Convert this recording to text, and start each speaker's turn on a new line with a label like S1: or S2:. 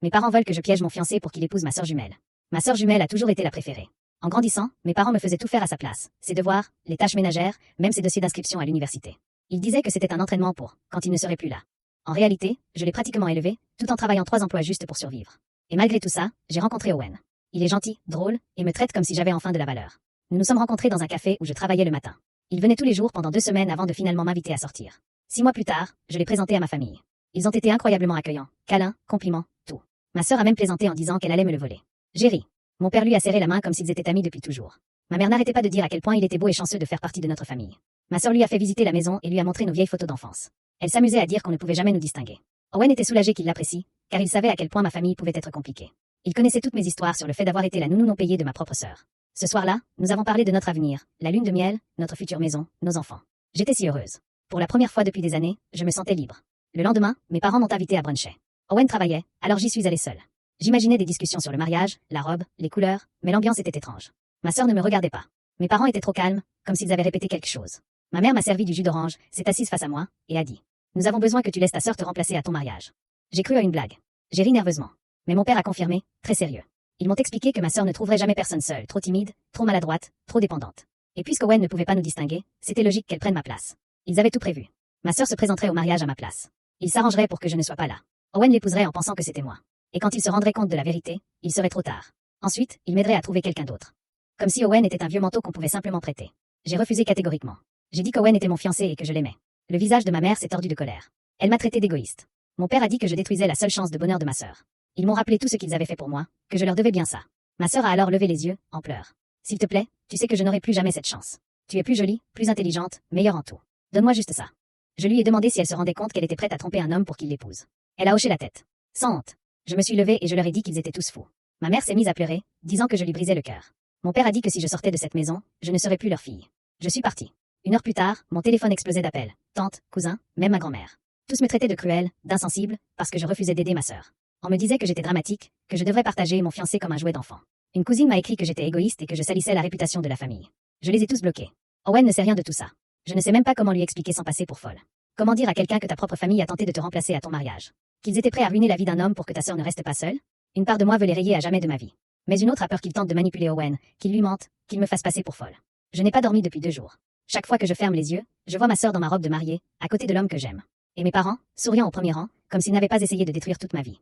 S1: Mes parents veulent que je piège mon fiancé pour qu'il épouse ma sœur jumelle. Ma sœur jumelle a toujours été la préférée. En grandissant, mes parents me faisaient tout faire à sa place. Ses devoirs, les tâches ménagères, même ses dossiers d'inscription à l'université. Ils disaient que c'était un entraînement pour, quand il ne serait plus là. En réalité, je l'ai pratiquement élevé, tout en travaillant 3 emplois juste pour survivre. Et malgré tout ça, j'ai rencontré Owen. Il est gentil, drôle, et me traite comme si j'avais enfin de la valeur. Nous nous sommes rencontrés dans un café où je travaillais le matin. Il venait tous les jours pendant 2 semaines avant de finalement m'inviter à sortir. 6 mois plus tard, je l'ai présenté à ma famille. Ils ont été incroyablement accueillants, câlins, compliments, tout. Ma sœur a même plaisanté en disant qu'elle allait me le voler. J'ai ri. Mon père lui a serré la main comme s'ils étaient amis depuis toujours. Ma mère n'arrêtait pas de dire à quel point il était beau et chanceux de faire partie de notre famille. Ma sœur lui a fait visiter la maison et lui a montré nos vieilles photos d'enfance. Elle s'amusait à dire qu'on ne pouvait jamais nous distinguer. Owen était soulagé qu'il l'apprécie, car il savait à quel point ma famille pouvait être compliquée. Il connaissait toutes mes histoires sur le fait d'avoir été la nounou non payée de ma propre sœur. Ce soir-là, nous avons parlé de notre avenir, la lune de miel, notre future maison, nos enfants. J'étais si heureuse. Pour la première fois depuis des années, je me sentais libre. Le lendemain, mes parents m'ont invité à bruncher. Owen travaillait, alors j'y suis allée seule. J'imaginais des discussions sur le mariage, la robe, les couleurs, mais l'ambiance était étrange. Ma sœur ne me regardait pas. Mes parents étaient trop calmes, comme s'ils avaient répété quelque chose. Ma mère m'a servi du jus d'orange, s'est assise face à moi, et a dit: Nous avons besoin que tu laisses ta sœur te remplacer à ton mariage. J'ai cru à une blague. J'ai ri nerveusement. Mais mon père a confirmé, très sérieux. Ils m'ont expliqué que ma sœur ne trouverait jamais personne seule, trop timide, trop maladroite, trop dépendante. Et puisque Owen ne pouvait pas nous distinguer, c'était logique qu'elle prenne ma place. Ils avaient tout prévu. Ma sœur se présenterait au mariage à ma place. Il s'arrangerait pour que je ne sois pas là. Owen l'épouserait en pensant que c'était moi. Et quand il se rendrait compte de la vérité, il serait trop tard. Ensuite, il m'aiderait à trouver quelqu'un d'autre. Comme si Owen était un vieux manteau qu'on pouvait simplement prêter. J'ai refusé catégoriquement. J'ai dit qu'Owen était mon fiancé et que je l'aimais. Le visage de ma mère s'est tordu de colère. Elle m'a traité d'égoïste. Mon père a dit que je détruisais la seule chance de bonheur de ma sœur. Ils m'ont rappelé tout ce qu'ils avaient fait pour moi, que je leur devais bien ça. Ma sœur a alors levé les yeux, en pleurs. S'il te plaît, tu sais que je n'aurai plus jamais cette chance. Tu es plus jolie, plus intelligente, meilleure en tout. Donne-moi juste ça. Je lui ai demandé si elle se rendait compte qu'elle était prête à tromper un homme pour qu'il l'épouse. Elle a hoché la tête. Sans honte. Je me suis levée et je leur ai dit qu'ils étaient tous fous. Ma mère s'est mise à pleurer, disant que je lui brisais le cœur. Mon père a dit que si je sortais de cette maison, je ne serais plus leur fille. Je suis partie. 1 heure plus tard, mon téléphone explosait d'appels. Tante, cousin, même ma grand-mère. Tous me traitaient de cruelle, d'insensible, parce que je refusais d'aider ma sœur. On me disait que j'étais dramatique, que je devrais partager mon fiancé comme un jouet d'enfant. Une cousine m'a écrit que j'étais égoïste et que je salissais la réputation de la famille. Je les ai tous bloqués. Owen ne sait rien de tout ça. Je ne sais même pas comment lui expliquer sans passer pour folle. Comment dire à quelqu'un que ta propre famille a tenté de te remplacer à ton mariage? Qu'ils étaient prêts à ruiner la vie d'un homme pour que ta sœur ne reste pas seule? Une part de moi veut les rayer à jamais de ma vie. Mais une autre a peur qu'il tente de manipuler Owen, qu'il lui mente, qu'il me fasse passer pour folle. Je n'ai pas dormi depuis 2 jours. Chaque fois que je ferme les yeux, je vois ma sœur dans ma robe de mariée, à côté de l'homme que j'aime. Et mes parents, souriant au premier rang, comme s'ils n'avaient pas essayé de détruire toute ma vie.